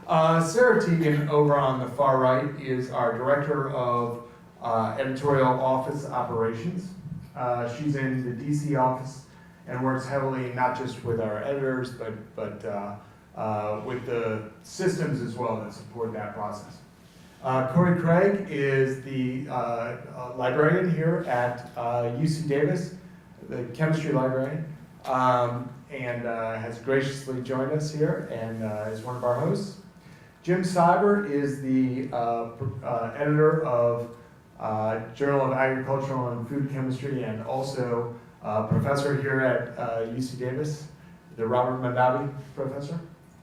Sarah Teagan over on the far right is our Director of Editorial Office Operations. She's in the DC office and works heavily not just with our editors, but with the systems as well that support that process. Corey Craig is the librarian here at UC Davis, the chemistry librarian, and has graciously joined us here and is one of our hosts. Jim Seibert is the editor of Journal of Agricultural and Food Chemistry and also professor here at UC Davis, the Robert Mondavi professor.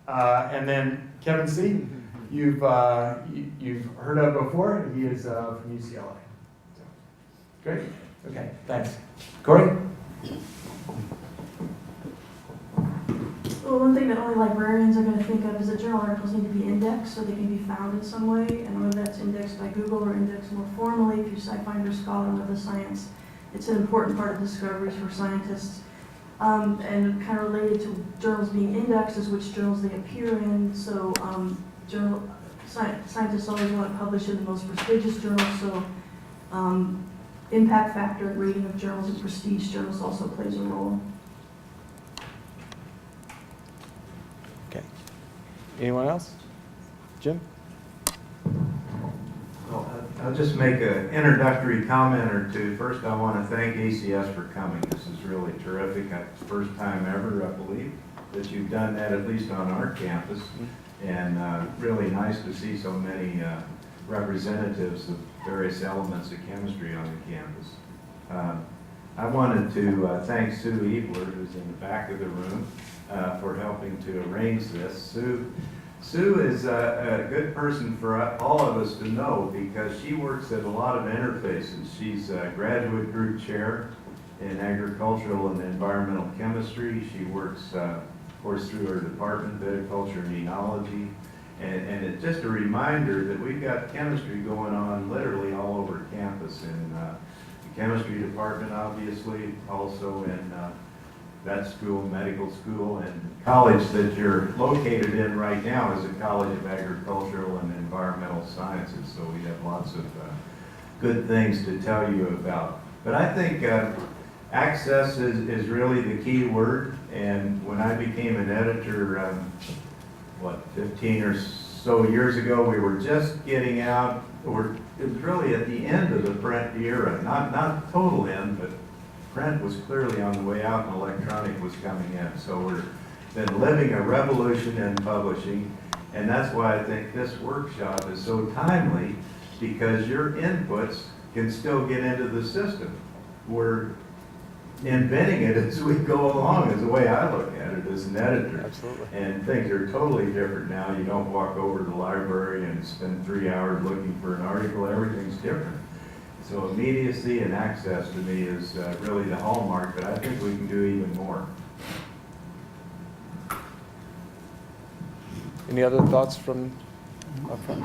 And then Kevin C., you've heard of before. He is from UCLA. So, great. Okay, thanks. Corey? Well, one thing that only librarians are going to think of is that journal articles need to be indexed so they can be found in some way, and whether that's indexed by Google or indexed more formally through SciFinder Scholar and other science. It's an important part of discoveries for scientists. And kind of related to journals being indexed is which journals they appear in. So scientists always want to publish in the most prestigious journals, so impact factor and rating of journals and prestige journals also plays a role. Okay. Anyone else? Jim? Well, I'll just make an introductory comment or two. First, I want to thank ACS for coming. This is really terrific. It's the first time ever, I believe, that you've done that, at least on our campus. And really nice to see so many representatives of various elements of chemistry on the campus. I wanted to thank Sue Ebler, who's in the back of the room, for helping to arrange this. Sue is a good person for all of us to know because she works at a lot of interfaces. She's a graduate group chair in agricultural and environmental chemistry. She works, of course, through her department, viticulture and enology. And it's just a reminder that we've got chemistry going on literally all over campus in the chemistry department, obviously, also in vet school, medical school, and college that you're located in right now is a College of Agricultural and Environmental Sciences, so we have lots of good things to tell you about. But I think access is really the key word, and when I became an editor, 15 or so years ago, we were just getting out, it was really at the end of the print era, not total end, but print was clearly on the way out and electronic was coming in. So we've been living a revolution in publishing, and that's why I think this workshop is so timely, because your inputs can still get into the system. We're inventing it as we go along, is the way I look at it as an editor. Absolutely. And things are totally different now. You don't walk over to the library and spend 3 hours looking for an article. Everything's different. So immediacy and access to me is really the hallmark, but I think we can do even more. Any other thoughts from up front?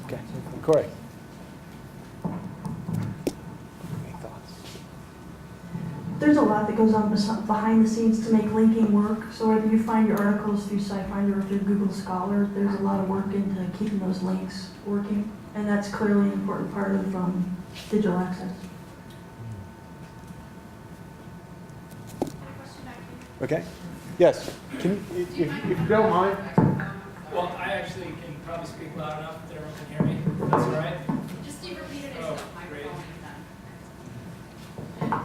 Okay. Corey? Any thoughts? There's a lot that goes on behind the scenes to make linking work. So whether you find your articles through SciFinder or through Google Scholar, there's a lot of work into keeping those links working. And that's clearly an important part of digital access. Okay. Yes. Can you, if you don't mind. Well, I actually can probably speak loud enough that everyone can hear me. If that's all right. Just do repeat it Oh, into the great. microphone and then.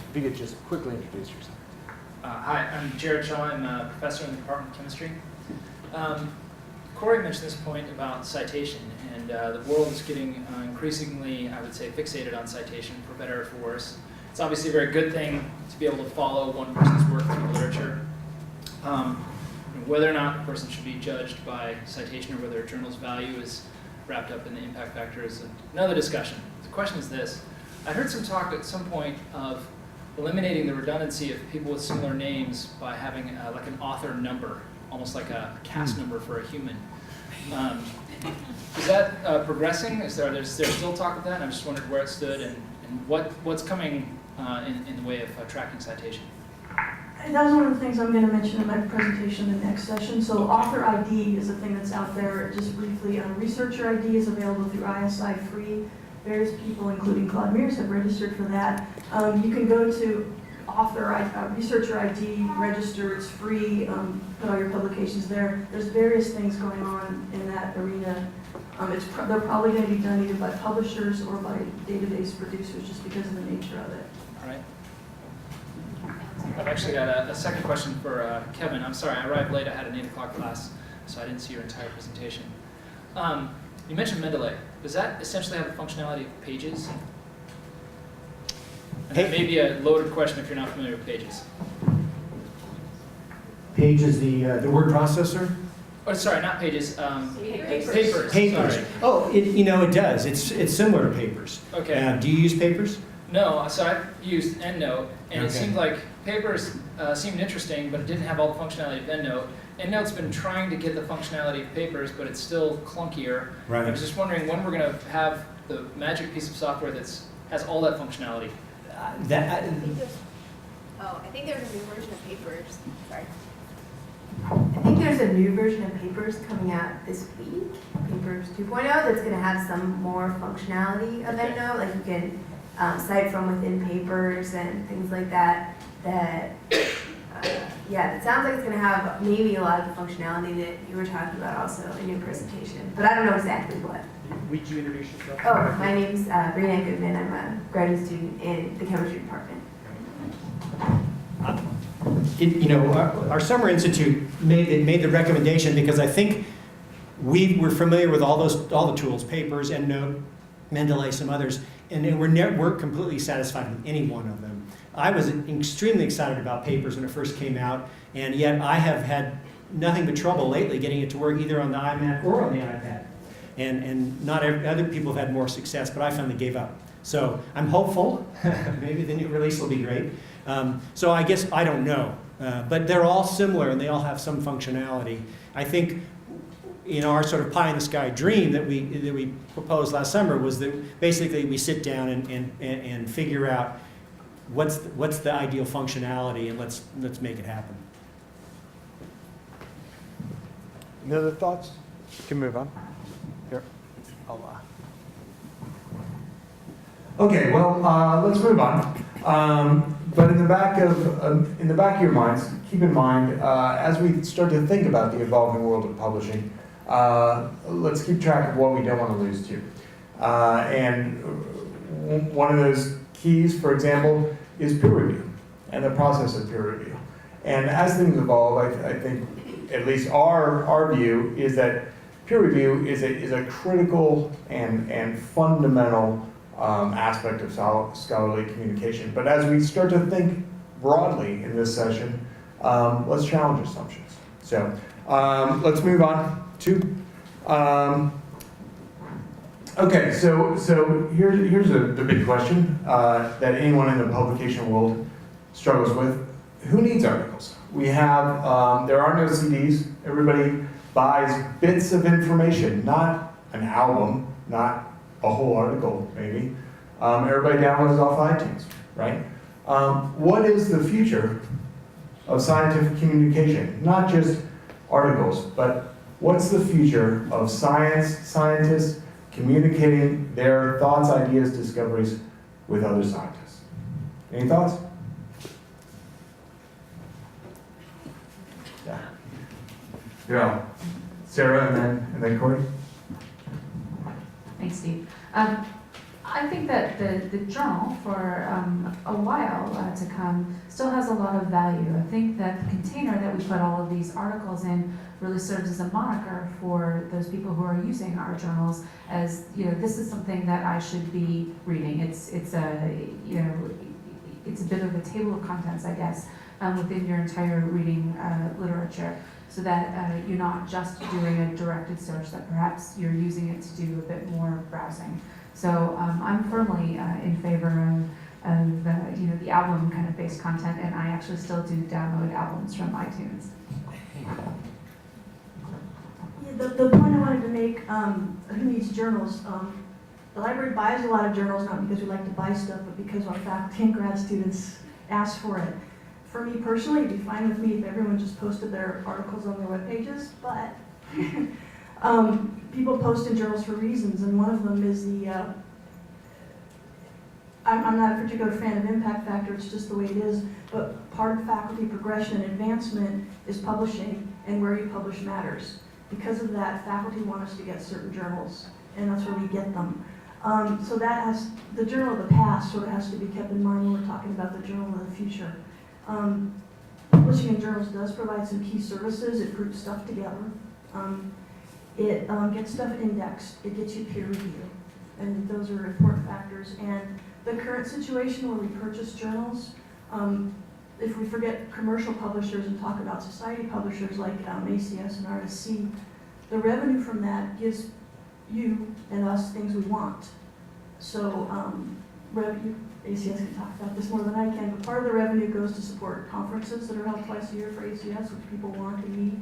If you could just quickly introduce yourself. Hi, I'm Jared Shaw. I'm a professor in the Department of Chemistry. Corey mentioned this point about citation, and the world is getting increasingly, I would say, fixated on citation, for better or for worse. It's obviously a very good thing to be able to follow one person's work through the literature. Whether or not a person should be judged by citation or whether a journal's value is wrapped up in the impact factor is another discussion. The question is this. I heard some talk at some point of eliminating the redundancy of people with similar names by having like an author number, almost like a cast number for a human. Is that progressing? Is there still talk of that? I just wondered where it stood and what's coming in the way of tracking citation? That was one of the things I'm going to mention in my presentation in the next session. So author ID is a thing that's out there. Just briefly, researcher ID is available through ISI free. Various people, including Claude Mears, have registered for that. You can go to researcher ID, register, it's free, put all your publications there. There's various things going on in that arena. They're probably going to be done either by publishers or by database producers just because of the nature of it. All right. I've actually got a second question for Kevin. I'm sorry, I arrived late. I had an 8 o'clock class, so I didn't see your entire presentation. You mentioned Mendeley. Does that essentially have the functionality of Pages? And that may be a loaded question if you're not familiar with Pages. Pages, the word processor? Oh, sorry, not Pages. Papers. Papers. Sorry. Oh, it does. It's similar to Papers. Okay. Do you use Papers? No, so I used EndNote, and it Okay. seemed like Papers seemed interesting, but it didn't have all the functionality of EndNote. EndNote's been trying to get the functionality of Papers, but it's still clunkier. Right. I was just wondering when we're going to have the magic piece of software that has all that functionality. I think there's a new version of Papers. Sorry. I think there's a new version of Papers coming out this week, Papers 2.0, that's going to have some more functionality of Okay. EndNote, like you can cite from within Papers and things like that. Yeah, it sounds like it's going to have maybe a lot of the functionality that you were talking about also in your presentation, but I don't know exactly what. Would you introduce yourself? Oh, my name's Brianna Goodman. I'm a graduate student in the chemistry department. Our Summer Institute made the recommendation because I think we were familiar with all the tools, Papers, EndNote, Mendeley, some others, and we're completely satisfied with any one of them. I was extremely excited about Papers when it first came out, and yet I have had nothing but trouble lately getting it to work either on the iMac or on the iPad. And other people have had more success, but I finally gave up. So I'm hopeful. Maybe the new release will be great. So I guess I don't know, but they're all similar and they all have some functionality. I think in our sort of pie in the sky dream that we proposed last summer was that basically we sit down and figure out what's the ideal functionality and let's make it happen. Any other thoughts? You can move on. Here. Okay, well, let's move on. But in the back of your minds, keep in mind as we start to think about the evolving world of publishing, let's keep track of what we don't want to lose to. And one of those keys, for example, is peer review and the process of peer review. And as things evolve, I think at least our view is that peer review is a critical and fundamental aspect of scholarly communication. But as we start to think broadly in this session, let's challenge assumptions. So let's move on to, okay, so here's the big question that anyone in the publication world struggles with. Who needs articles? We have, there are no CDs. Everybody buys bits of information, not an album, not a whole article, maybe. Everybody downloads off iTunes, right? What is the future of scientific communication? Not just articles, but what's the future of scientists communicating their thoughts, ideas, discoveries with other scientists? Any thoughts? Yeah. Yeah. Sarah and then Corey? Thanks, Steve. I think that the journal, for a while to come, still has a lot of value. I think that the container that we put all of these articles in really serves as a moniker for those people who are using our journals as, this is something that I should be reading. It's a bit of a table of contents, I guess, within your entire reading literature, so that you're not just doing a directed search, that perhaps you're using it to do a bit more browsing. So I'm firmly in favor of the album kind of based content, and I actually still do download albums from iTunes. Yeah, the point I wanted to make, who needs journals? The library buys a lot of journals, not because we like to buy stuff, but because our faculty and grad students ask for it. For me personally, it'd be fine with me if everyone just posted their articles on their web pages, but people post in journals for reasons, and one of them is I'm not a particular fan of impact factor, it's just the way it is, but part of faculty progression and advancement is publishing, and where you publish matters. Because of that, faculty want us to get certain journals, and that's where we get them. So that has, the journal of the past sort of has to be kept in mind when we're talking about the journal of the future. Publishing in journals does provide some key services. It groups stuff together. It gets stuff indexed. It gets you peer review. And those are important factors. And the current situation where we purchase journals, if we forget commercial publishers and talk about society publishers like ACS and RSC, the revenue from that gives you and us things we want. So revenue, ACS can talk about this more than I can, but part of the revenue goes to support conferences that are held twice a year for ACS, which people want and need.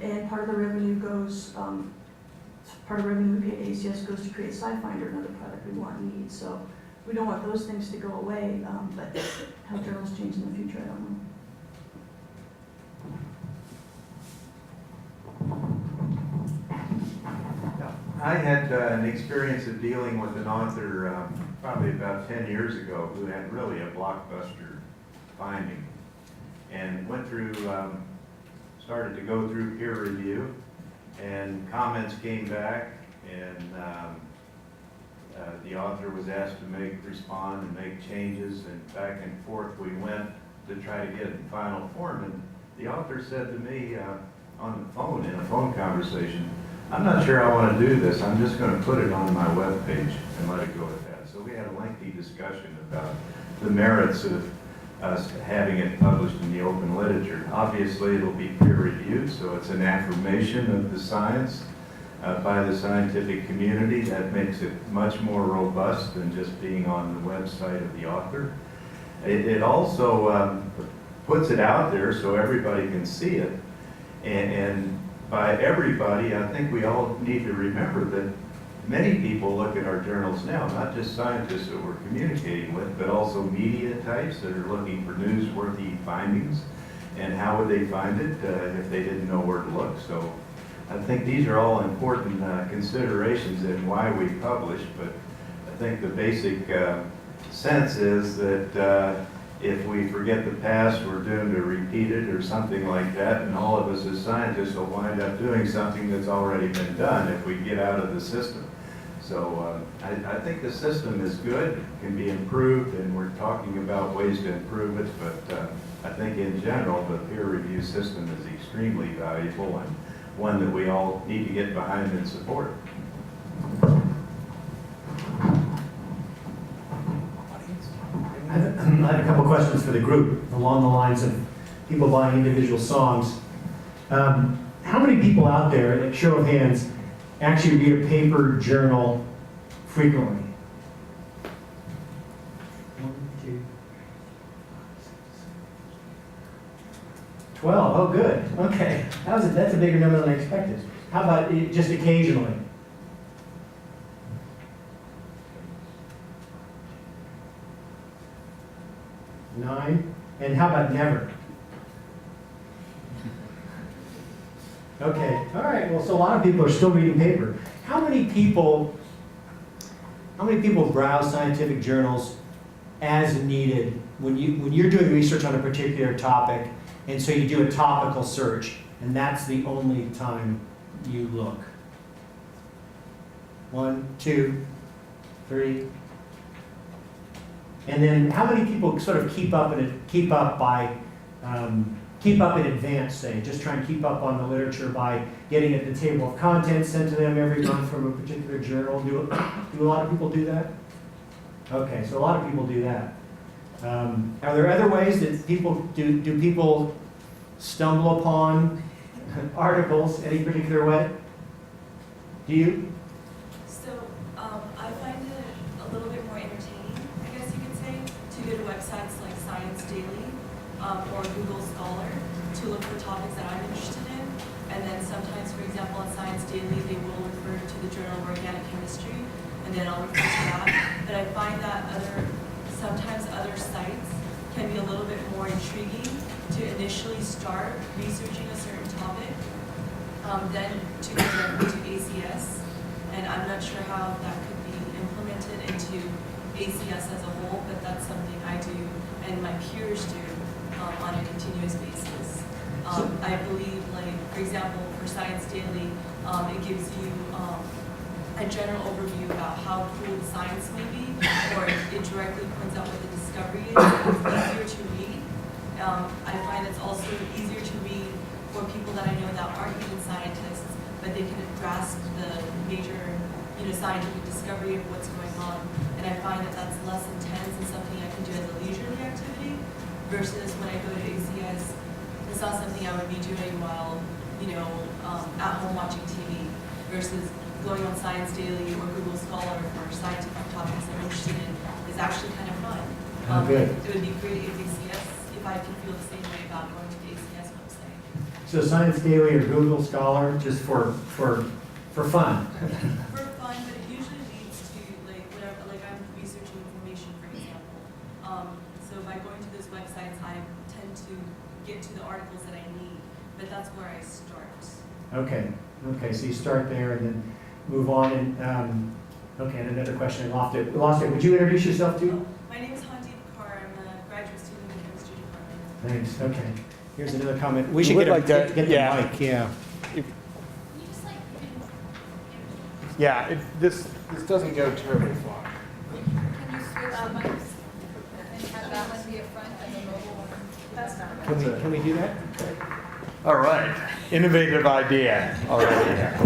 And part of the revenue goes, part of the revenue we pay to ACS goes to create SciFinder, another product we want and need. So we don't want those things to go away, but how journals change in the future, I don't know. I had an experience of dealing with an author probably about 10 years ago who had really a blockbuster finding, and went through, started to go through peer review, and comments came back, and the author was asked to respond and make changes, and back and forth we went to try to get it in final form. And the author said to me on the phone, in a phone conversation, "I'm not sure I want to do this. I'm just going to put it on my webpage and let it go at that." So we had a lengthy discussion about the merits of us having it published in the open literature. Obviously, it'll be peer-reviewed, so it's an affirmation of the science by the scientific community. That makes it much more robust than just being on the website of the author. It also puts it out there so everybody can see it. And by everybody, I think we all need to remember that many people look at our journals now, not just scientists that we're communicating with, but also media types that are looking for newsworthy findings. And how would they find it if they didn't know where to look? So I think these are all important considerations in why we publish, but I think the basic sense is that if we forget the past, we're doomed to repeat it or something like that, and all of us as scientists will wind up doing something that's already been done if we get out of the system. So I think the system is good, can be improved, and we're talking about ways to improve it, but I think in general the peer review system is extremely valuable and one that we all need to get behind and support. I have a couple questions for the group along the lines of people buying individual songs. How many people out there, like show of hands, actually read a paper journal frequently? 1, 2, 12. Oh, good. Okay. That's a bigger number than I expected. How about just occasionally? 9. And how about never? Okay, all right, well, so a lot of people are still reading paper. How many people browse scientific journals as needed when you're doing research on a particular topic, and so you do a topical search, and that's the only time you look? 1, 2, 3. And then how many people sort of keep up in advance, say, just try and keep up on the literature by getting at the table of contents sent to them every month from a particular journal? Do a lot of people do that? Okay, so a lot of people do that. Are there other ways that people do people stumble upon articles any particular way? Do you? So I find it a little bit more entertaining, I guess you could say, to go to websites like Science Daily or Google Scholar to look for topics that I'm interested in. And then sometimes, for example, on Science Daily, they will refer to the Journal of Organic Chemistry. and then I'll refer to that. But I find that sometimes other sites can be a little bit more intriguing to initially start researching a certain topic, then to go directly to ACS. And I'm not sure how that could be implemented into ACS as a whole, but that's something I do and my peers do on a continuous basis. I believe, like, for example, for Science Daily, it gives you a general overview about how cool the science may be, or it directly points out what the discovery is. It's easier to read. I find it's also easier to read for people that I know that aren't even scientists, but they can grasp the major, scientific discovery of what's going on. And I find that that's less intense and something I can do as a leisurely activity, versus when I go to ACS, it's not something I would be doing while, at home watching TV, versus going on Science Daily or Google Scholar for scientific topics I'm interested in is actually kind of fun. Good. It would be great if I could feel the same way about going to the ACS website. So Science Daily or Google Scholar, just for fun. For fun, but it usually leads to whatever, I'm researching information, for example. So by going to those websites, I tend to get to the articles that I need, but that's where I start. Okay, so you start there and then move on and, and another question, I lost it. Would you introduce yourself too? My name is Handeep Kaur. I'm a graduate student in the chemistry department. Thanks, okay. Here's another comment. We should would get like to- the yeah. mic, yeah. Yeah, this doesn't go terribly far. Can you switch the mics and have that one be a front and the mobile one? That's not good. Can we do that? All right, innovative idea already.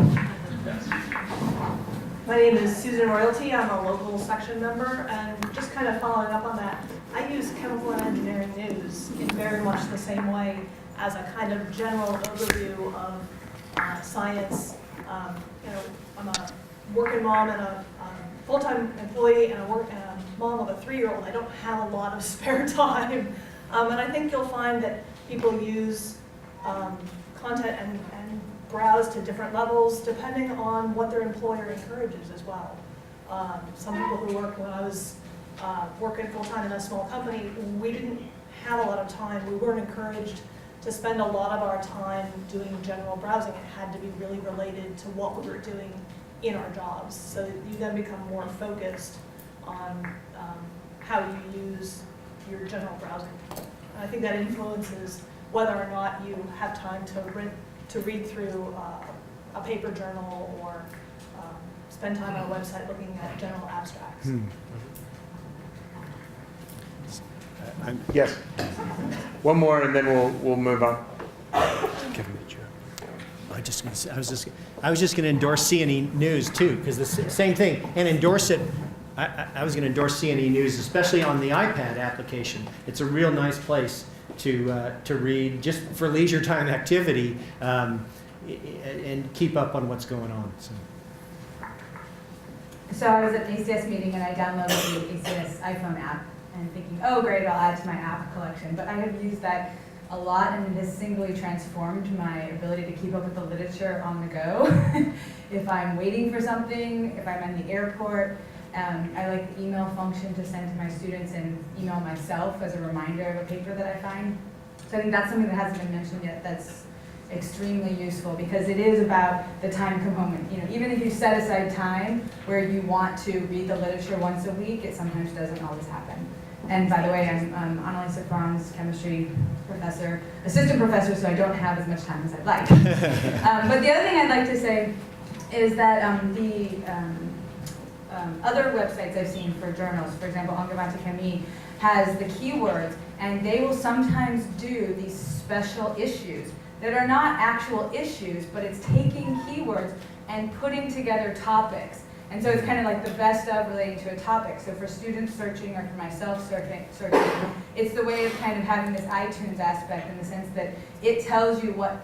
My name is Susan Royalty. I'm a local section member, and just kind of following up on that, I use chemical and engineering news in very much the same way as a kind of general overview of science. I'm a working mom and a full-time employee and a mom of a 3-year-old. I don't have a lot of spare time, and I think you'll find that people use content and browse to different levels depending on what their employer encourages as well. Some people who work, when I was working full-time in a small company, we didn't have a lot of time. We weren't encouraged to spend a lot of our time doing general browsing. It had to be really related to what we were doing in our jobs. So you then become more focused on how you use your general browsing. And I think that influences whether or not you have time to read through a paper journal or spend time on a website looking at general abstracts. Yes. One more, and then we'll move on. I was just going to endorse CNE News too, because the same thing, and endorse it. I was going to endorse CNE News, especially on the iPad application. It's a real nice place to read, just for leisure time activity, and keep up on what's going on. So I was at the ACS meeting and I downloaded the ACS iPhone app and thinking, oh great, I'll add to my app collection. But I have used that a lot, and it has singly transformed my ability to keep up with the literature on the go. If I'm waiting for something, if I'm in the airport, I like the email function to send to my students and email myself as a reminder of a paper that I find. So I think that's something that hasn't been mentioned yet that's extremely useful, because it is about the time component. Even if you set aside time where you want to read the literature once a week, it sometimes doesn't always happen. And by the way, I'm Annalisa Franz, chemistry professor, assistant professor, so I don't have as much time as I'd like. But the other thing I'd like to say is that other websites I've seen for journals, for example, Angewandte Chemie has the keywords, and they will sometimes do these special issues that are not actual issues, but it's taking keywords and putting together topics. And so it's kind of like the best of relating to a topic. So for students searching or for myself searching, it's the way of kind of having this iTunes aspect, in the sense that it tells you what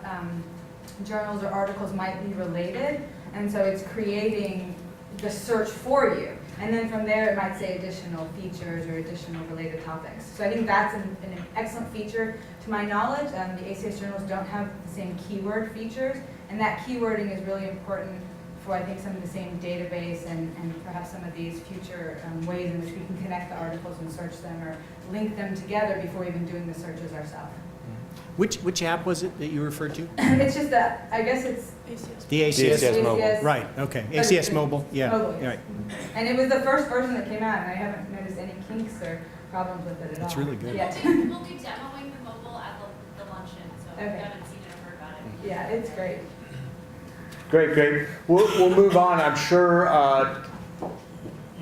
journals or articles might be related, and so it's creating the search for you. And then from there, it might say additional features or additional related topics. So I think that's an excellent feature. To my knowledge, the ACS journals don't have the same keyword features, and that keywording is really important for I think some of the same database and perhaps some of these future ways in which we can connect the articles and search them or link them together before even doing the searches ourselves. Which app was it that you referred to? It's just that, I guess it's ACS. The ACS? ACS Mobile. Right, okay. ACS Mobile, yeah, Mobile, yes. right. And it was the first version that came out, and I haven't noticed any kinks or problems with it at all. It's really good. Yeah. We'll be demoing the mobile at the luncheon, so if you Okay. haven't seen it or heard about it. Yeah, it's great. Great. We'll move on. I'm sure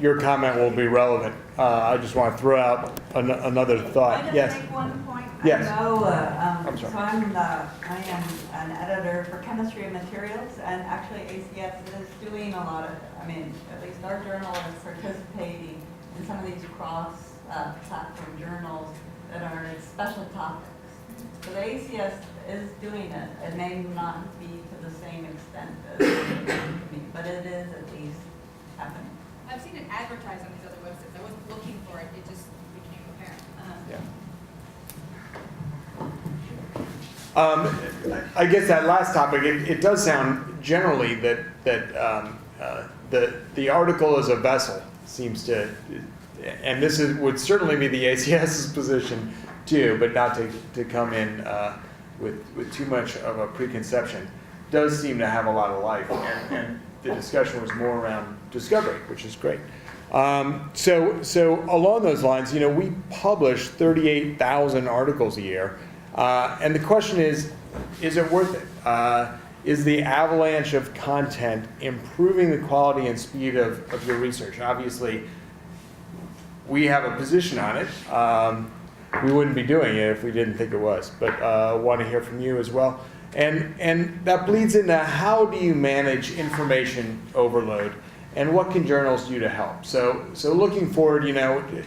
your comment will be relevant. I just want to throw out another thought. Can I Yes. just make one point? Yes. I know, I'm sorry. so I am an editor for chemistry and materials, and actually ACS is doing a lot of, I mean, at least our journal is participating in some of these cross-platform journals that are special topics. So the ACS is doing it. It may not be to the same extent as me, but it is at least happening. I've seen it advertised on these other websites. I wasn't looking for it, it just became apparent. I guess that last topic, it does sound generally that the article as a vessel seems to, and this would certainly be the ACS's position too, but not to come in with too much of a preconception, does seem to have a lot of life, and the discussion was more around discovery, which is great. So along those lines, we publish 38,000 articles a year, and the question is it worth it? Is the avalanche of content improving the quality and speed of your research? Obviously, we have a position on it. We wouldn't be doing it if we didn't think it was, but want to hear from you as well. And that bleeds into how do you manage information overload, and what can journals do to help? So looking forward,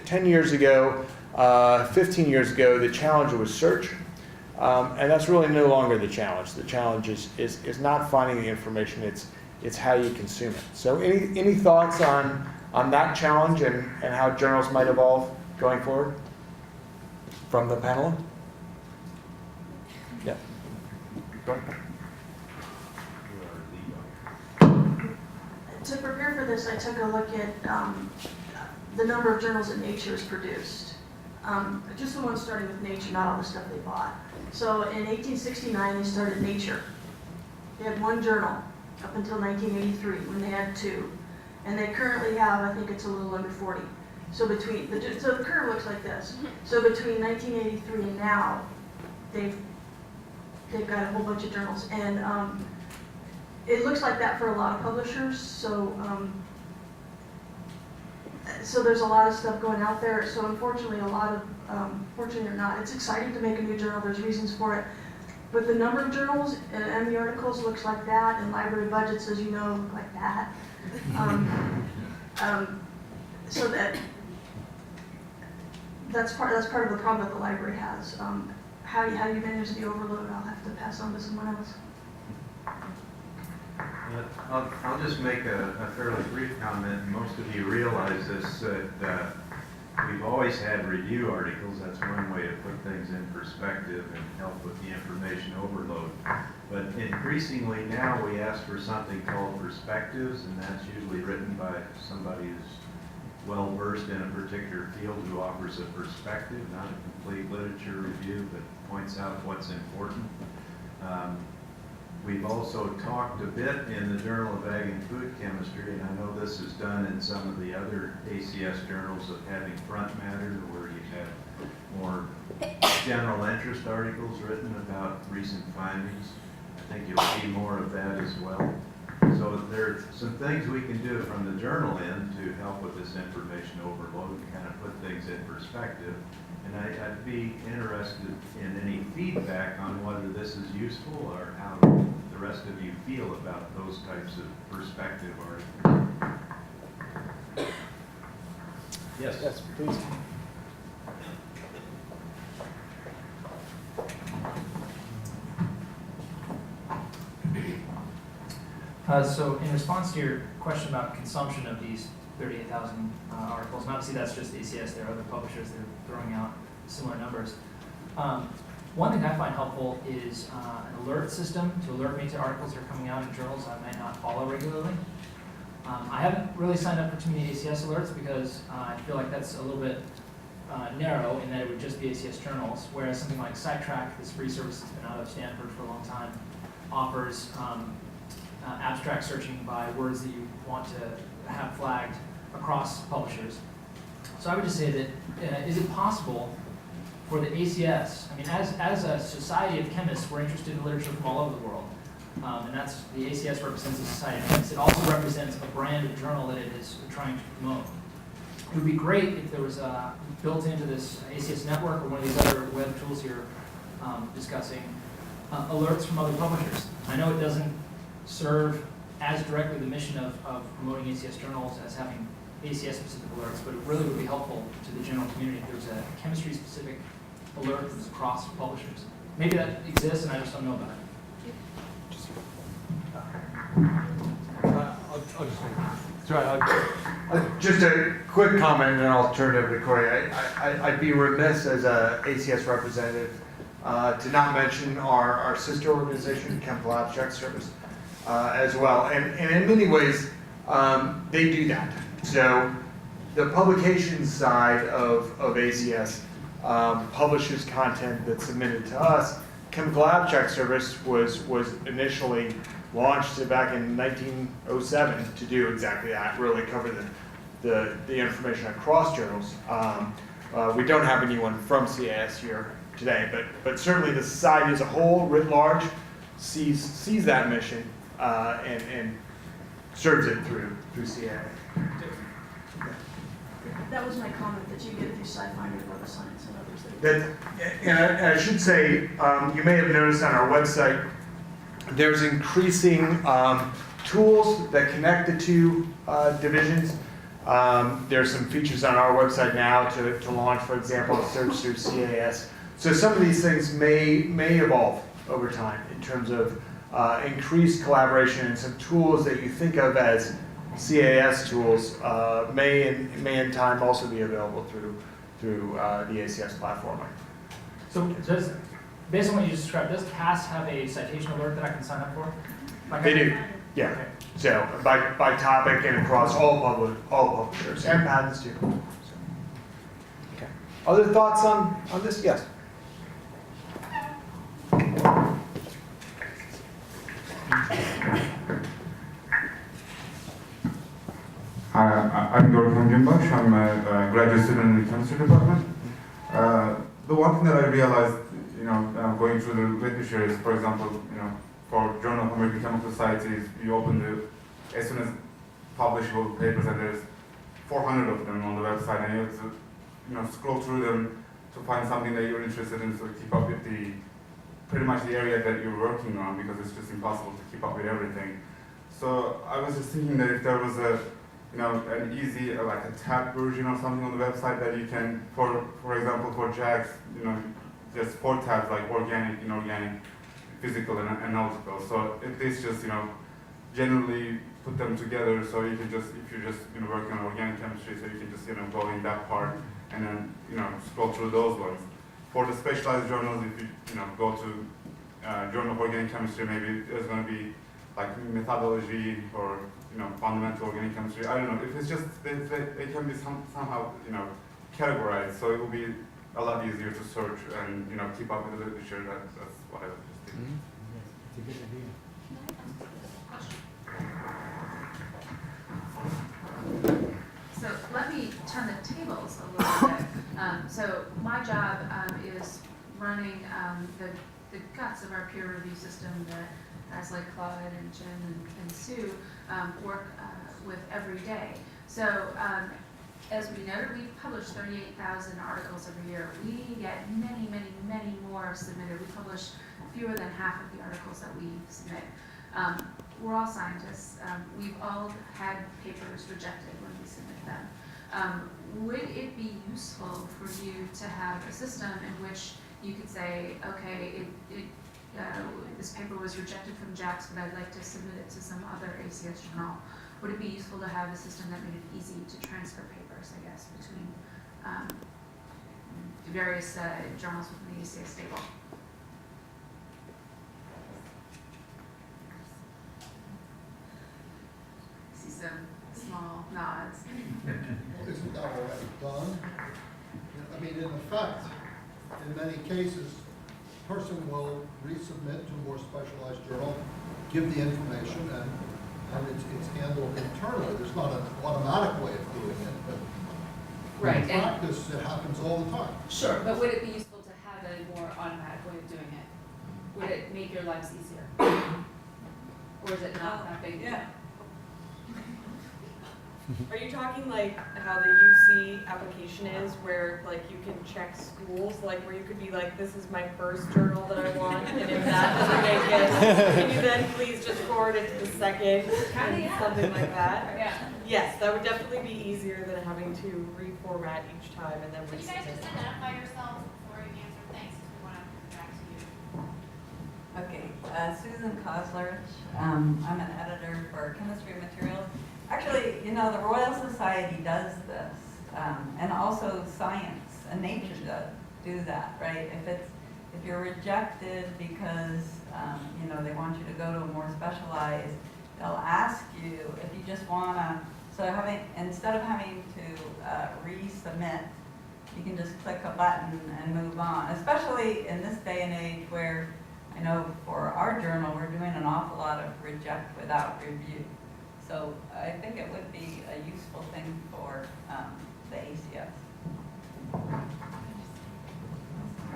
10 years ago, 15 years ago, the challenge was search, and that's really no longer the challenge. The challenge is not finding the information; it's how you consume it. So any thoughts on that challenge and how journals might evolve going forward from the panel? Yeah. Go ahead. To prepare for this, I took a look at the number of journals that Nature has produced. Just the ones starting with Nature, not all the stuff they bought. So in 1869, they started Nature. They had one journal up until 1983, when they had two. And they currently have, I think it's a little under 40. So the curve looks like this. So between 1983 and now, they've got a whole bunch of journals. And it looks like that for a lot of publishers. So there's a lot of stuff going out there. So unfortunately, fortunately or not, it's exciting to make a new journal. There's reasons for it. But the number of journals and the articles looks like that, and library budgets, as you know, look like that. So that's part of the problem that the library has. How do you manage the overload? I'll have to pass on to someone else. I'll just make a fairly brief comment. Most of you realize this, that we've always had review articles. That's one way to put things in perspective and help with the information overload. But increasingly now we ask for something called perspectives, and that's usually written by somebody who's well versed in a particular field who offers a perspective, not a complete literature review, but points out what's important. We've also talked a bit in the Journal of Ag and Food Chemistry, and I know this is done in some of the other ACS journals, of having front matter where you have more general interest articles written about recent findings. I think you'll see more of that as well. So there are some things we can do from the journal end to help with this information overload and kind of put things in perspective. And I'd be interested in any feedback on whether this is useful or how the rest of you feel about those types of perspective articles. Yes, please. So in response to your question about consumption of these 38,000 articles, and obviously that's just ACS, there are other publishers that are throwing out similar numbers. One thing I find helpful is an alert system to alert me to articles that are coming out in journals I might not follow regularly. I haven't really signed up for too many ACS alerts because I feel like that's a little bit narrow in that it would just be ACS journals, whereas something like SiteTrack, this free service that's been out of Stanford for a long time, offers abstract searching by words that you want to have flagged across publishers. So I would just say that, is it possible for the ACS, I mean, as a society of chemists, we're interested in literature from all over the world. And that's, the ACS represents a society of chemists. It also represents a brand of journal that it is trying to promote. It would be great if there was built into this ACS network or one of these other web tools you're discussing, alerts from other publishers. I know it doesn't serve as directly the mission of promoting ACS journals as having ACS-specific alerts, but it really would be helpful to the general community if there was a chemistry-specific alert that was across publishers. Maybe that exists and I just don't know about it. I'll just say, that's right. Just a quick comment, and then I'll turn it over to Corey. I'd be remiss as a ACS representative to not mention our sister organization, Chemical Abstract Service, as well. And in many ways, they do that. So the publication side of ACS publishes content that's submitted to us. Chemical Abstract Service was initially launched back in 1907 to do exactly that, really cover the information across journals. We don't have anyone from CAS here today, but certainly the society as a whole, writ large, sees that mission and serves it through CAS. That was my comment, that you get through SciFinder, Web of Science, and others. And I should say, you may have noticed on our website, there's increasing tools that connect the two divisions. There's some features on our website now to launch, for example, search through CAS. So some of these things may evolve over time in terms of increased collaboration, and some tools that you think of as CAS tools may in time also be available through the ACS platform. So based on what you just described, does CAS have a citation alert that I can sign up for? They do, yeah. Okay. So by topic and across all publishers and patents too. Okay. Other thoughts on this? Yes. I'm Dorhan Gimbash. I'm a graduate student in the chemistry department. The one thing that I realized, going through the literature is, for example, for Journal of American Chemical Societies, you open as soon as publishable papers, and there's 400 of them on the website, and you have to, scroll through them to find something that you're interested in, so keep up with pretty much the area that you're working on, because it's just impossible to keep up with everything. So I was just thinking that if there was an easy, like a tab version or something on the website that you can, for example, for JAGs, just 4 tabs like organic, inorganic, physical, and analytical. So at least just, generally put them together, so you can just, if you're just working on organic chemistry, so you can just go in that part and then scroll through those ones. For the specialized journals, if you go to Journal of Organic Chemistry, maybe there's going to be like methodology or fundamental organic chemistry. I don't know. If it's just they can be somehow categorized, so it will be a lot easier to search and keep up with the literature. That's what I was just thinking. It's a good idea. So let me turn the tables a little bit. So my job is running the guts of our peer review system that guys like Claude and Jim and Sue work with every day. So as we noted, we publish 38,000 articles every year. We get many, many, many more submitted. We publish fewer than half of the articles that we submit. We're all scientists. We've all had papers rejected when we submit them. Would it be useful for you to have a system in which you could say, okay, this paper was rejected from JACS, but I'd like to submit it to some other ACS journal? Would it be useful to have a system that made it easy to transfer papers, I guess, between various journals within the ACS stable? nods. Isn't that already done? I mean, in effect, in many cases, a person will resubmit to a more specialized journal, give the information, and it's handled internally. There's not an automatic way of doing it, but Right, in and- practice, it happens all the time. Sure, but would it be useful to have a more automatic way of doing it? Would it make your lives easier? Or is it not that big? Yeah. Are you talking like how the UC application is, where like you can check schools, like where you could be like, this is my first journal that I want, and if that doesn't make it, can you then please just forward it to the second, and something like that? Yeah. Yes, that would definitely be easier than having to reformat each time and then Can you guys resubmit. just identify yourselves before you answer? Thanks, we want to come back to you. Okay, Susan Koslerich. I'm an editor for Chemistry Materials. Actually, you know, the Royal Society does this, and also science and nature do that, right? If you're rejected because you know, they want you to go to a more specialized, they'll ask you if you just wanna. So instead of having to resubmit, you can just click a button and move on. Especially in this day and age where I know for our journal we're doing an awful lot of reject without review. So I think it would be a useful thing for the ACS.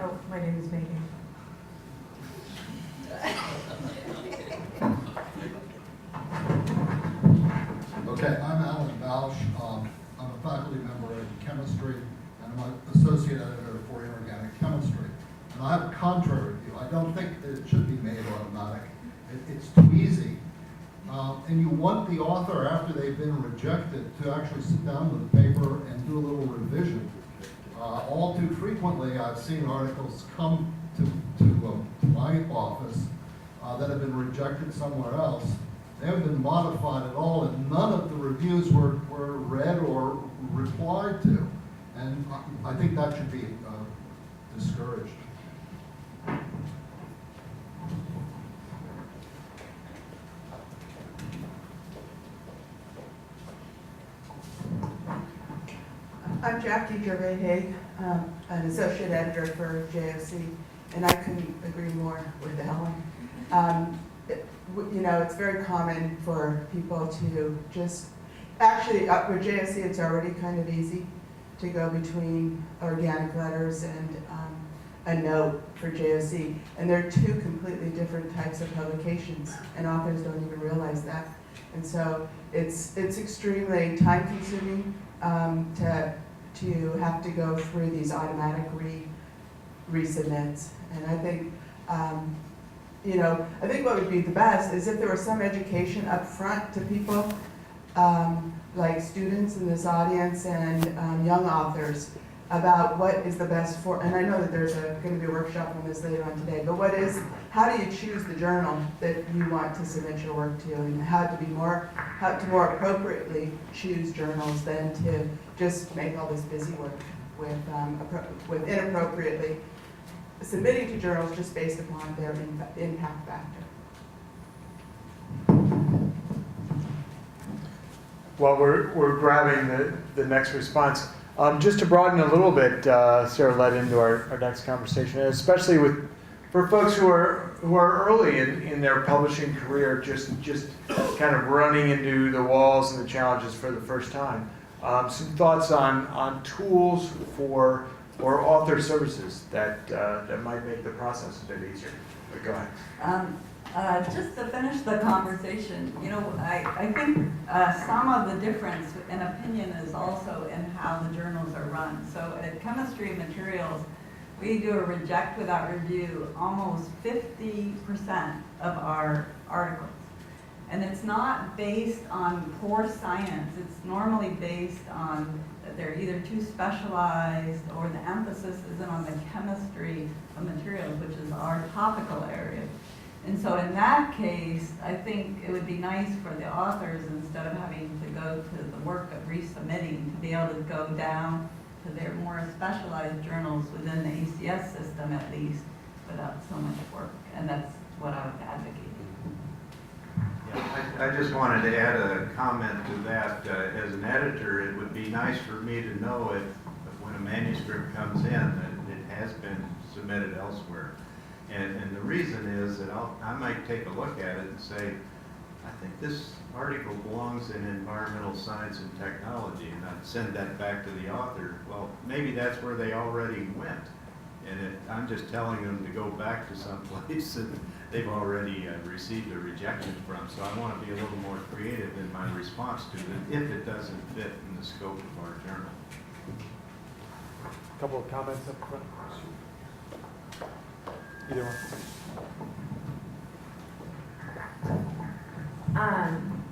Oh, my name is Megan. Okay, I'm Alan Bausch. I'm a faculty member in chemistry, and I'm an associate editor for inorganic chemistry. And I have a contrary view. I don't think that it should be made automatic. It's too easy. And you want the author, after they've been rejected, to actually sit down with the paper and do a little revision. All too frequently, I've seen articles come to my office that have been rejected somewhere else. They haven't been modified at all, and none of the reviews were read or replied to. And I think that should be discouraged. I'm Jackie Gervais-Haig, an associate editor for JOC, and I couldn't agree more with Ellen. You know, it's very common for people to just, actually, with JOC, it's already kind of easy to go between organic letters and a note for JOC. And they're two completely different types of publications, and authors don't even realize that. And so it's extremely time-consuming to have to go through these automatic resubmits. And I think, you know, I think what would be the best is if there was some education up front to people, like students in this audience and young authors, about what is the best for, and I know that there's going to be a workshop on this later on today, but how do you choose the journal that you want to submit your work to, and how to more appropriately choose journals than to just make all this busy work with inappropriately submitting to journals just based upon their impact factor. While we're grabbing the next response, just to broaden a little bit, Sarah led into our next conversation, especially for folks who are early in their publishing career, just kind of running into the walls and the challenges for the first time. Some thoughts on tools or author services that might make the process a bit easier. But go ahead. Just to finish the conversation, you know, I think some of the difference in opinion is also in how the journals are run. So at Chemistry Materials, we do a reject without review almost 50% of our articles. And it's not based on poor science. It's normally based on that they're either too specialized or the emphasis isn't on the chemistry of materials, which is our topical area. And so in that case, I think it would be nice for the authors, instead of having to go to the work of resubmitting, to be able to go down to their more specialized journals within the ACS system at least, without so much work. And that's what I would advocate. Yeah, I just wanted to add a comment to that. As an editor, it would be nice for me to know if when a manuscript comes in that it has been submitted elsewhere. And the reason is that I might take a look at it and say, I think this article belongs in environmental science and technology, and I'd send that back to the author. Well, maybe that's where they already went. And I'm just telling them to go back to some place that they've already received a rejection from. So I want to be a little more creative in my response to it if it doesn't fit in the scope of our journal. A couple of comments up front. Either one.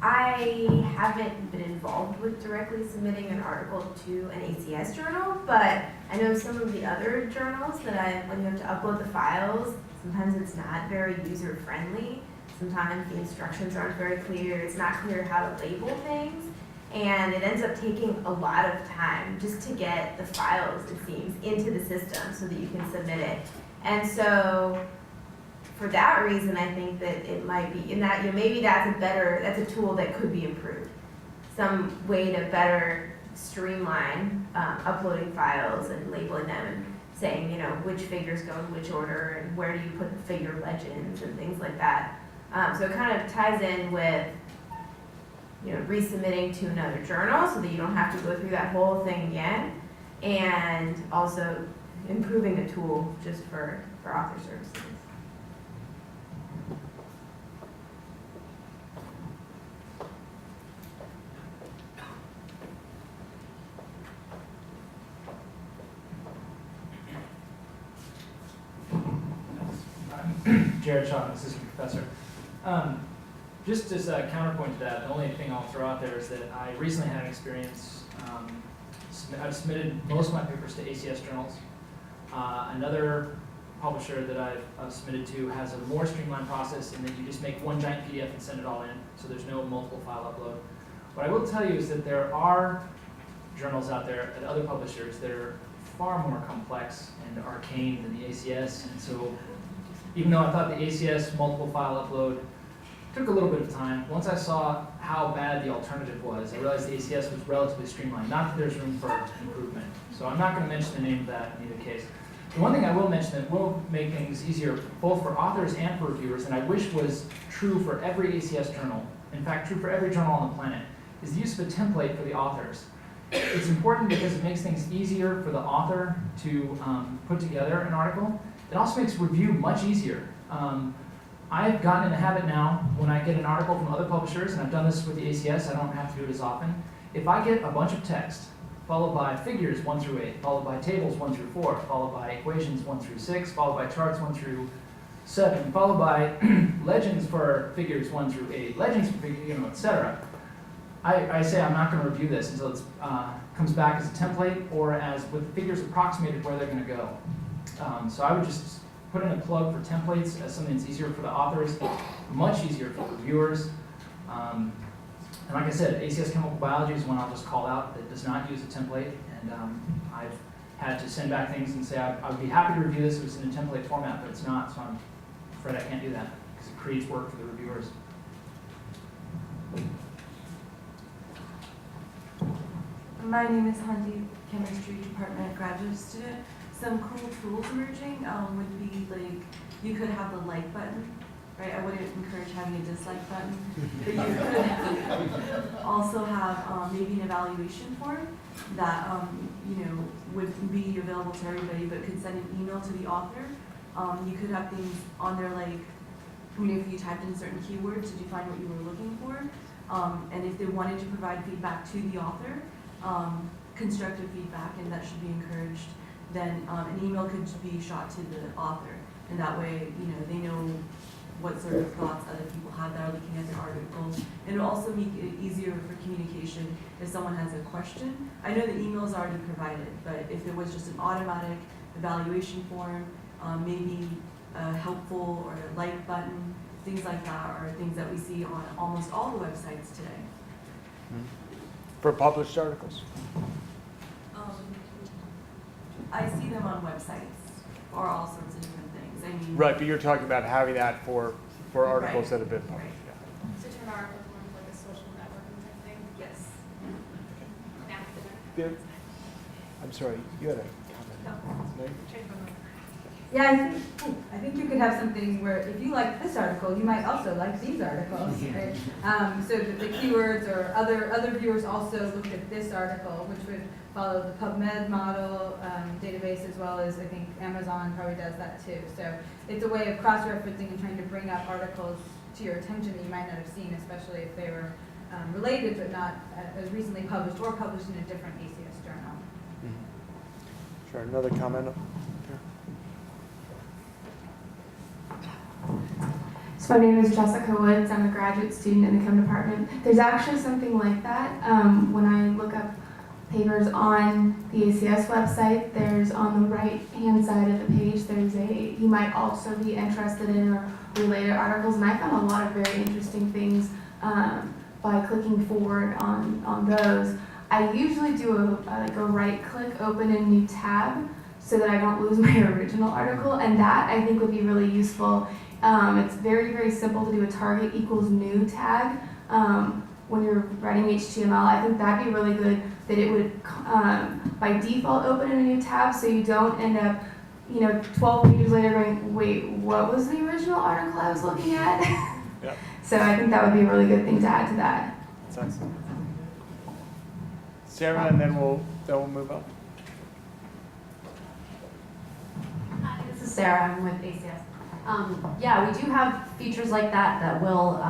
I haven't been involved with directly submitting an article to an ACS journal, but I know some of the other journals that when you have to upload the files, sometimes it's not very user-friendly. Sometimes the instructions aren't very clear. It's not clear how to label things. And it ends up taking a lot of time just to get the files, it seems, into the system so that you can submit it. And so for that reason, I think that it might be, in that, maybe that's a tool that could be improved. Some way to better streamline uploading files and labeling them and saying, which figures go in which order and where do you put the figure legends and things like that. So it kind of ties in with, resubmitting to another journal so that you don't have to go through that whole thing again, and also improving the tool just for author services. Jared Shaw, assistant professor. Just as a counterpoint to that, the only thing I'll throw out there is that I recently had an experience. I've submitted most of my papers to ACS journals. Another publisher that I've submitted to has a more streamlined process in that you just make one giant PDF and send it all in, so there's no multiple file upload. What I will tell you is that there are journals out there at other publishers that are far more complex and arcane than the ACS, and so even though I thought the ACS multiple file upload took a little bit of time, once I saw how bad the alternative was, I realized the ACS was relatively streamlined, not that there's room for improvement. So I'm not going to mention the name of that in either case. The one thing I will mention that will make things easier both for authors and for reviewers, and I wish was true for every ACS journal, in fact true for every journal on the planet, is the use of a template for the authors. It's important because it makes things easier for the author to put together an article. It also makes review much easier. I've gotten in the habit now, when I get an article from other publishers, and I've done this with the ACS, I don't have to do it as often. If I get a bunch of text, followed by figures 1 through 8, followed by tables 1 through 4, followed by equations 1 through 6, followed by charts 1 through 7, followed by legends for figures 1 through 8, legends for figures, etc. I say I'm not going to review this until it comes back as a template or as with the figures approximated where they're going to go. So I would just put in a plug for templates as something that's easier for the authors, much easier for reviewers. And like I said, ACS Chemical Biology is one I'll just call out that does not use a template. And I've had to send back things and say I would be happy to review this if it's in a template format, but it's not. So I'm afraid I can't do that because it creates work for the reviewers. My name is Handy, chemistry department graduate student. Some cool tools emerging would be like, you could have the like button, right? I wouldn't encourage having a dislike button, but you could also have maybe an evaluation form that would be available to everybody, but could send an email to the author. You could have things on there like, if you typed in certain keywords, did you find what you were looking for? And if they wanted to provide feedback to the author, constructive feedback, and that should be encouraged, then an email could be shot to the author, and that way, they know what sort of thoughts other people have that are looking at their articles. And it'll also make it easier for communication if someone has a question. I know the email is already provided, but if there was just an automatic evaluation form, maybe a helpful or a like button, things like that are things that we see on almost all the websites today. For published articles? I see them on websites or all sorts of different things. I mean, Right, but you're talking about having that for articles that have been published. Right. To turn articles more give? I'm sorry, you had a comment. No? Yeah, I think you could have something where if you like this article, you might also like these articles, right? So that the keywords or other viewers also looked at this article, which would follow the PubMed model database, as well as I think Amazon probably does that too. So it's a way of cross-referencing and trying to bring up articles to your attention that you might not have seen, especially if they were related but not as recently published or published in a different ACS journal. Sure, another comment? So my name is Jessica Woods. I'm a graduate student in the chem department. There's actually something like that. When I look up papers on the ACS website, there's on the right-hand side of the page, there's you might also be interested in or related articles, and I found a lot of very interesting things by clicking forward on those. I usually do a right-click, open a new tab, so that I don't lose my original article, and that I think would be really useful. It's very, very simple to do a target equals new tag when you're writing HTML. I think that'd be really good, that it would by default open in a new tab, so you don't end up 12 pages later going, wait, what was the original article I was looking at? Yep. So I think that would be a really good thing to add to that. That's excellent. Sarah, and then we'll move on. Hi, this is Sarah. I'm with ACS. Yeah, we do have features like that will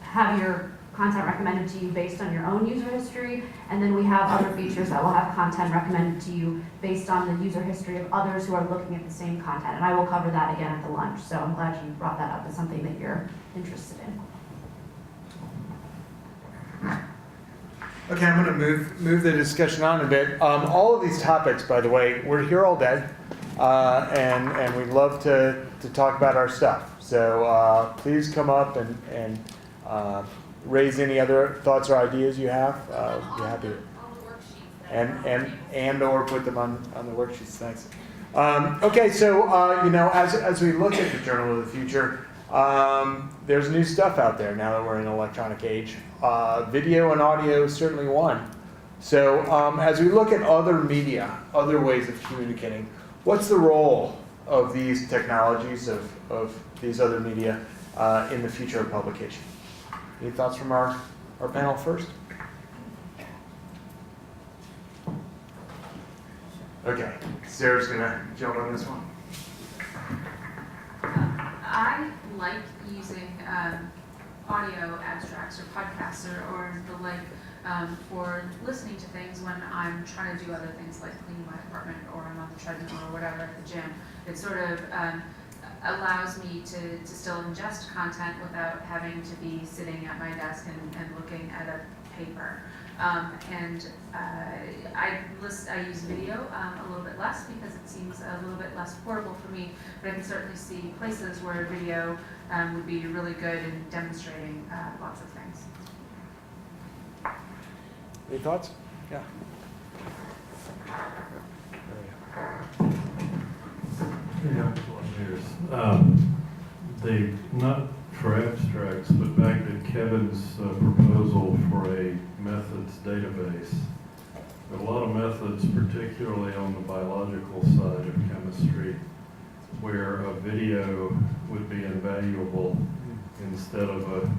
have your content recommended to you based on your own user history, and then we have other features that will have content recommended to you based on the user history of others who are looking at the same content, and I will cover that again at the lunch, so I'm glad you brought that up as something that you're interested in. Okay, I'm going to move the discussion on a bit. All of these topics, by the way, we're here all day, and we love to talk about our stuff. So please come up and raise any other thoughts or ideas you have. We'll be happy to. And or put them on the worksheets. Thanks. Okay, so as we look at the Journal of the Future, there's new stuff out there now that we're in an electronic age. Video and audio is certainly one. So as we look at other media, other ways of communicating, what's the role of these technologies, of these other media in the future of publication? Any thoughts from our panel first? Okay, Sarah's going to jump on this one. I like using audio abstracts or podcasts or the like for listening to things when I'm trying to do other things like cleaning my apartment or I'm on the treadmill or whatever at the gym. It sort of allows me to still ingest content without having to be sitting at my desk and looking at a paper. I use video a little bit less because it seems a little bit less portable for me, but I can certainly see places where video would be really good in demonstrating lots of things. Any thoughts? Yeah. Not for abstracts, but back to Kevin's proposal for a methods database. There are a lot of methods, particularly on the biological side of chemistry, where a video would be invaluable instead of a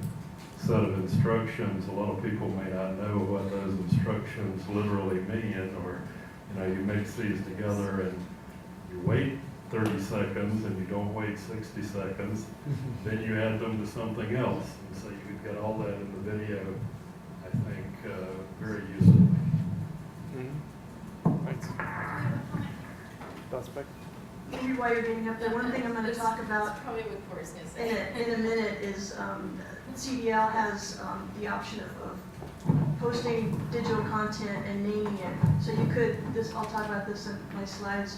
set of instructions. A lot of people may not know what those instructions literally mean, or you mix these together and you wait 30 seconds and you don't wait 60 seconds, then you add them to something else. And so you could get all that in the video, I think, very useful. Thanks. Prospect? Maybe while you're getting up there, one thing I'm going to talk about That's probably what Corey's going to say. in a minute is CDL has the option of posting digital content and naming it. So you could, I'll talk about this in my slides,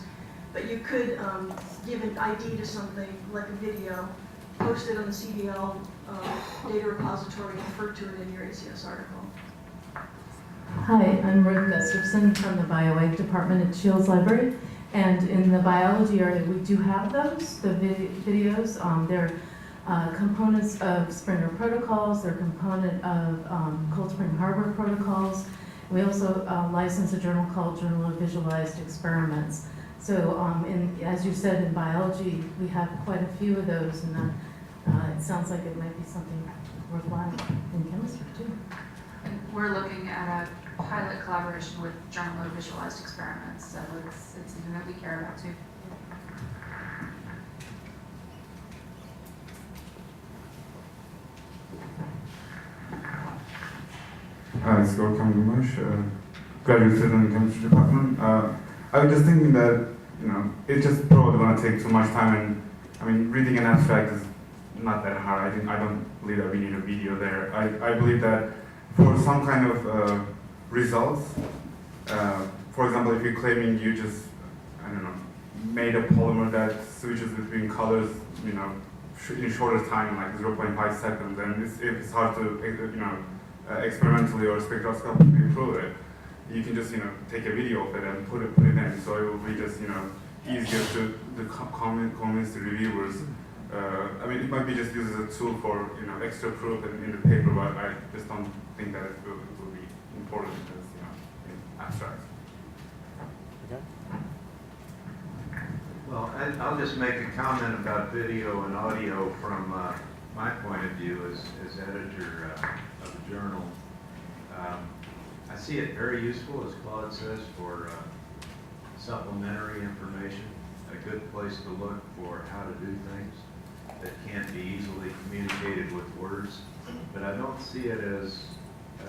but you could give an ID to something like a video, post it on the CDL data repository, and refer to it in your ACS article. Hi, I'm Ruth Gustafson from the Bioag department at Shields Library. And in the biology area, we do have those, the videos. They're components of Springer protocols. They're component of Cold Spring Harbor protocols. We also license a journal called Journal of Visualized Experiments. So as you said, in biology, we have quite a few of those, and it sounds like it might be something worthwhile in chemistry too. And we're looking at a pilot collaboration with Journal of Visualized Experiments, so it's something that we care about too. It's Gorkam Gumash, graduate student in the chemistry department. I was just thinking that, it just probably going to take too much time, and I mean, reading an abstract is not that hard. I don't believe that we need a video there. I believe that for some kind of results, for example, if you're claiming you just, I don't know, made a polymer that switches between colors, in shorter time, like 0.5 seconds, and it's hard to, experimentally or spectroscopically prove it. You can just, take a video of it and put it in, so it will be just, easier to convince the reviewers. I mean, it might be just used as a tool for, extra proof in the paper, but I just don't think that it will be important as, in abstract. Okay. Well, I'll just make a comment about video and audio from my point of view as editor of the journal. I see it very useful, as Claude says, for supplementary information, a good place to look for how to do things that can't be easily communicated with words. But I don't see it as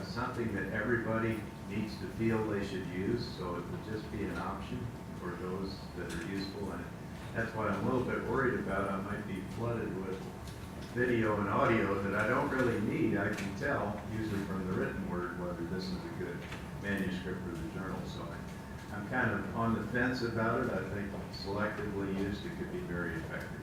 something that everybody needs to feel they should use, so it would just be an option for those that are useful. And that's why I'm a little bit worried about I might be flooded with video and audio that I don't really need. I can tell, usually from the written word, whether this is a good manuscript for the journal. So I'm kind of on the fence about it. I think selectively used, it could be very effective.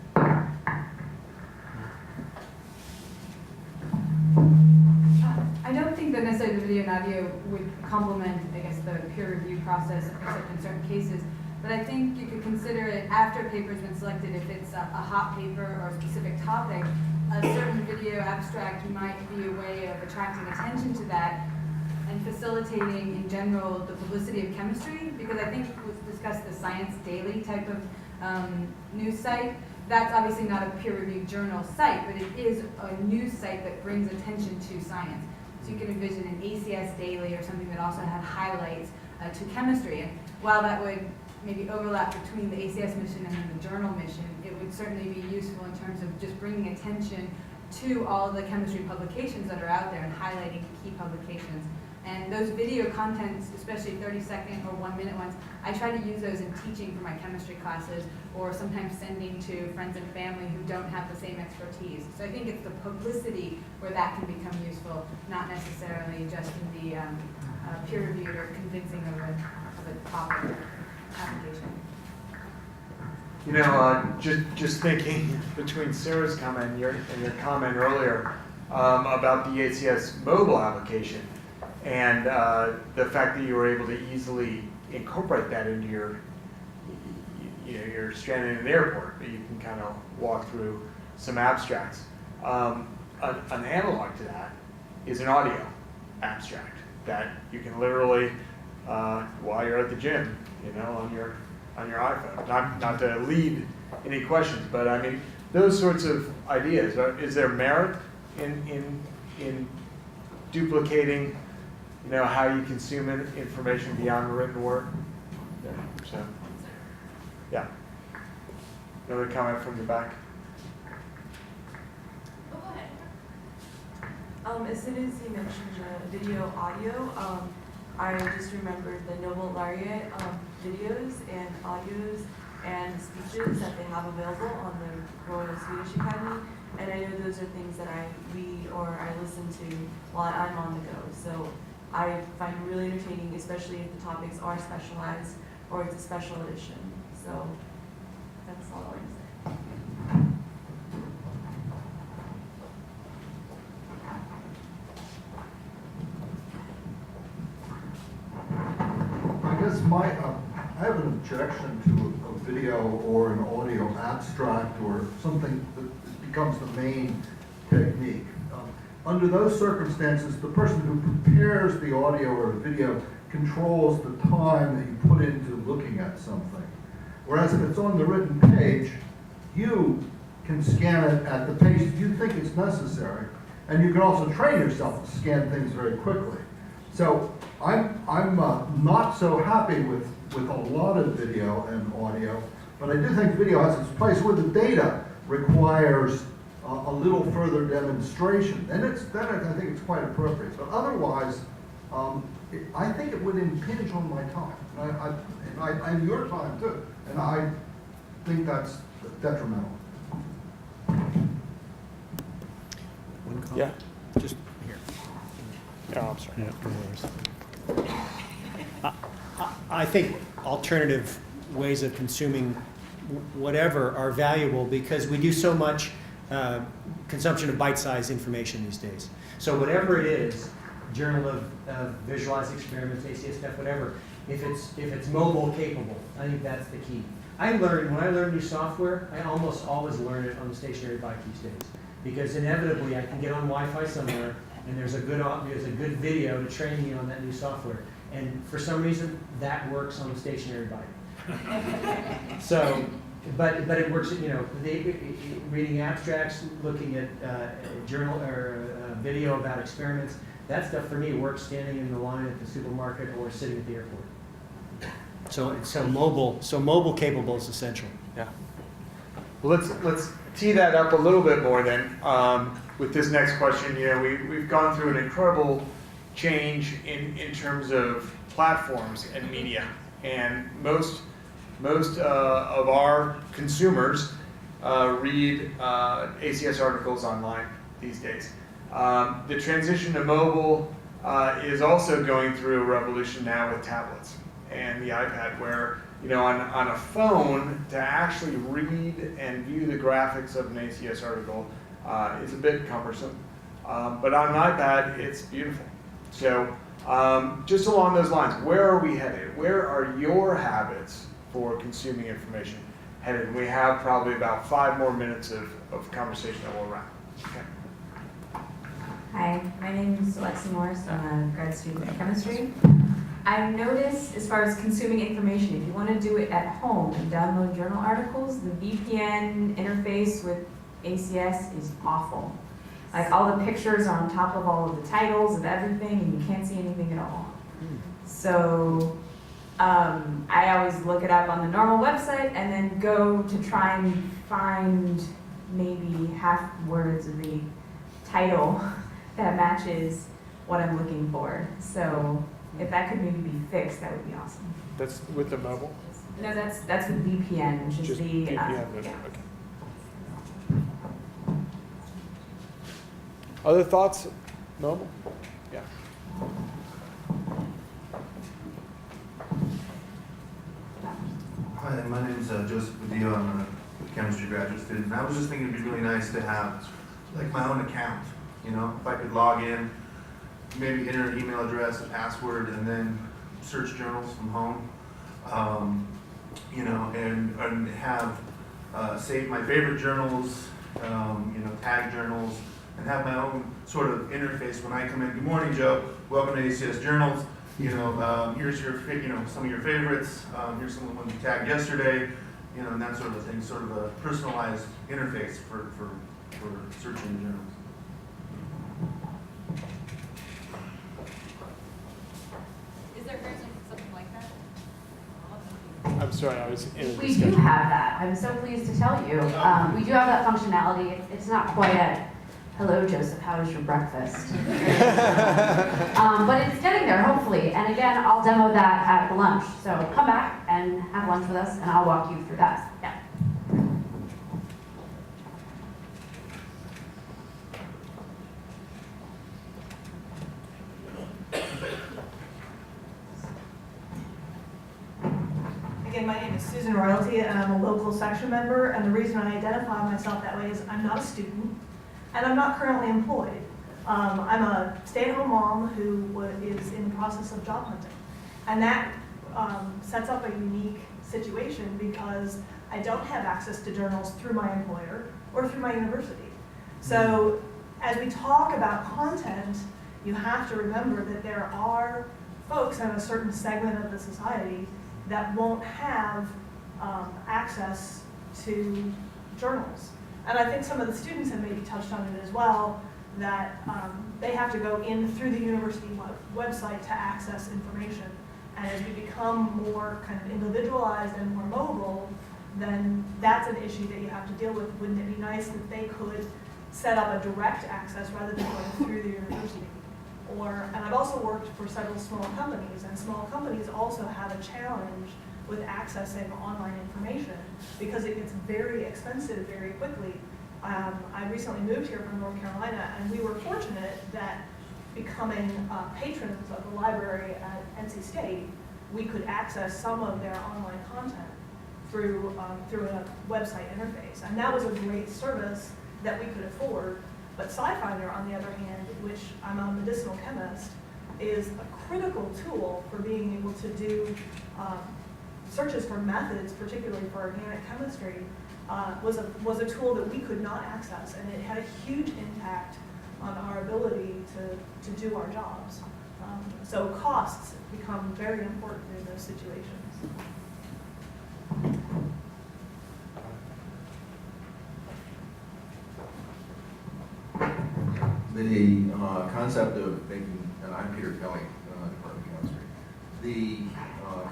I don't think that necessarily the video and audio would complement, I guess, the peer review process, except in certain cases. But I think you could consider it after a paper's been selected, if it's a hot paper or a specific topic, a certain video abstract might be a way of attracting attention to that and facilitating in general the publicity of chemistry, because I think we've discussed the Science Daily type of news site. That's obviously not a peer-reviewed journal site, but it is a news site that brings attention to science. So you can envision an ACS Daily or something that also had highlights to chemistry. And while that would maybe overlap between the ACS mission and then the journal mission, it would certainly be useful in terms of just bringing attention to all of the chemistry publications that are out there and highlighting key publications. And those video contents, especially 30-second or 1-minute ones, I try to use those in teaching for my chemistry classes, or sometimes sending to friends and family who don't have the same expertise. So I think it's the publicity where that can become useful, not necessarily just in the peer-reviewed or convincing of a topic application. Just thinking between Sarah's comment and your comment earlier about the ACS mobile application, and the fact that you were able to easily incorporate that into you're stranded in an airport, but you can kind of walk through some abstracts. An analog to that is an audio abstract that you can literally, while you're at the gym, on your iPhone. Not to lead any questions, but I mean those sorts of ideas. Is there merit in duplicating, how you consume information beyond the written word? So, yeah. Another comment from the back. As soon as you mentioned video audio, I just remembered the Nobel laureate videos and audios and speeches that they have available on the Royal Swedish Academy, and I know those are things that I read or I listen to while I'm on the go. So I find it really entertaining, especially if the topics are specialized or it's a special edition. So that's all I want to say. I guess I have an objection to a video or an audio abstract or something that becomes the main technique. under those circumstances, the person who prepares the audio or the video controls the time that you put into looking at something. Whereas if it's on the written page, you can scan it at the pace you think is necessary, and you can also train yourself to scan things very quickly. So I'm not so happy with a lot of video and audio, but I do think video has its place where the data requires a little further demonstration. Then I think it's quite appropriate. But otherwise, I think it would impinge on my time, and your time too. And I think that's detrimental. Yeah. Just here. Oh, I'm sorry. Yeah, no worries. I think alternative ways of consuming whatever are valuable because we do so much consumption of bite-sized information these days. So whatever it is, Journal of Visualized Experiments, ACS stuff, whatever, if it's mobile capable, I think that's the key. When I learn new software, I almost always learn it on the stationary bike these days. Because inevitably I can get on Wi-Fi somewhere and there's a good video to train me on that new software. And for some reason, that works on a stationary bike. So, but it works, reading abstracts, looking at journal or video about experiments, that stuff for me works standing in the line at the supermarket or sitting at the airport. So mobile capable is essential. Yeah. Well, let's tee that up a little bit more then. With this next question, we've gone through an incredible change in terms of platforms and media, and most of our consumers read ACS articles online these days. The transition to mobile is also going through a revolution now with tablets and the iPad, where on a phone, to actually read and view the graphics of an ACS article is a bit cumbersome. But on an iPad, it's beautiful. So just along those lines, where are we headed? Where are your habits for consuming information headed? We have probably about 5 more minutes of conversation that we'll wrap. Okay. Hi, my name is Alexa Morris. I'm a grad student in chemistry. I've noticed, as far as consuming information, if you want to do it at home and download journal articles, the VPN interface with ACS is awful. Like, all the pictures are on top of all of the titles of everything, and you can't see anything at all. So I always look it up on the normal website and then go to try and find maybe half words of the title that matches what I'm looking for. So if that could maybe be fixed, that would be awesome. That's with the mobile? No, that's with VPN, which is Just the VPN, yeah. okay. Other thoughts? Mobile? Yeah. Hi, my name is Joseph Padillo. I'm a chemistry graduate student. And I was just thinking it'd be really nice to have like my own account. If I could log in, maybe enter an email address, a password, and then search journals from home. And have save my favorite journals, tag journals, and have my own sort of interface when I come in. Good morning, Joe. Welcome to ACS Journals. Here's your, some of your favorites. Here's some of the ones you tagged yesterday. And that sort of thing. Sort of a personalized interface for searching the journals. Is there currently something like that? I'm sorry, I was in a We discussion. do have that. I'm so pleased to tell you. We do have that functionality. It's not quite a, hello, Joseph, how was your breakfast? But it's getting there, hopefully. And again, I'll demo that at the lunch. So come back and have lunch with us, and I'll walk you through that. Yeah. Again, my name is Susan Royalty, and I'm a local section member, and the reason I identify myself that way is I'm not a student, and I'm not currently employed. I'm a stay-at-home mom who is in the process of job hunting, and that sets up a unique situation because I don't have access to journals through my employer or through my university. So as we talk about content, you have to remember that there are folks in a certain segment of the society that won't have access to journals. And I think some of the students have maybe touched on it as well, that they have to go in through the university website to access information. And as we become more kind of individualized and more mobile, then that's an issue that you have to deal with. Wouldn't it be nice that they could set up a direct access rather than going through the university? And I've also worked for several small companies, and small companies also have a challenge with accessing online information because it gets very expensive very quickly. I recently moved here from North Carolina, and we were fortunate that becoming patrons of the library at NC State, we could access some of their online content through a website interface. And that was a great service that we could afford. But SciFinder, on the other hand, which I'm a medicinal chemist, is a critical tool for being able to do searches for methods, particularly for organic chemistry, was a tool that we could not access, and it had a huge impact on our ability to do our jobs. So costs become very important in those situations. The concept of making, and I'm Peter Kelly, Department of Chemistry, the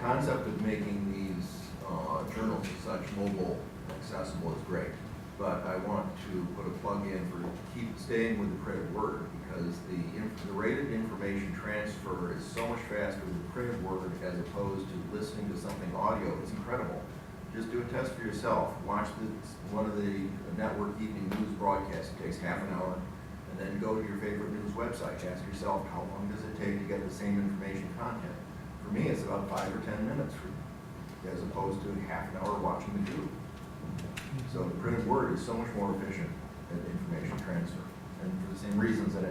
concept of making these journals as such mobile accessible is great, but I want to put a plug in for staying with the printed word, because the rate of information transfer is so much faster with the printed word as opposed to listening to something audio. It's incredible. Just do a test for yourself. Watch one of the network evening news broadcasts. It takes half an hour. And then go to your favorite news website. Ask yourself, how long does it take to get the same information content? For me, it's about 5 or 10 minutes, as opposed to half an hour watching the tube. So the printed word is so much more efficient at information transfer. And for the same reasons that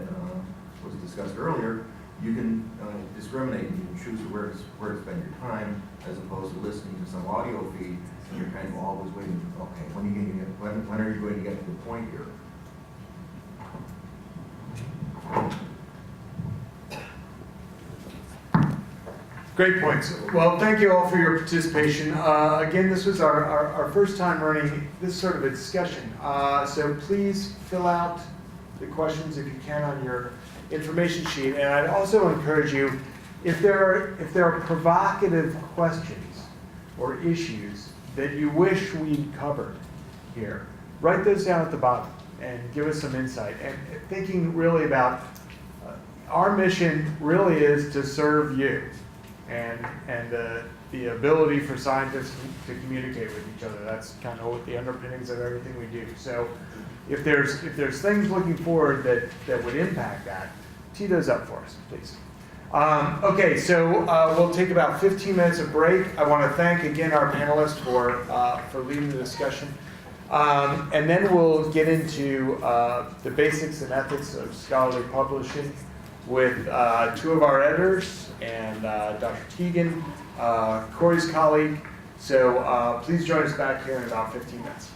was discussed earlier, you can discriminate. You can choose where to spend your time, as opposed to listening to some audio feed, and you're kind of always waiting. Okay, when are you going to get to the point here? Great points. Well, thank you all for your participation. Again, this was our first time running this sort of a discussion. So please fill out the questions if you can on your information sheet. And I'd also encourage you, if there are provocative questions or issues that you wish we'd covered here, write those down at the bottom and give us some insight. And thinking really about our mission really is to serve you and the ability for scientists to communicate with each other. That's kind of what the underpinnings of everything we do. So if there's things looking forward that would impact that, tee those up for us, please. Okay, so we'll take about 15 minutes of break. I want to thank again our panelists for leading the discussion. And then we'll get into the basics and ethics of scholarly publishing with two of our editors and Dr. Keegan, Corey's colleague. So please join us back here in about 15 minutes.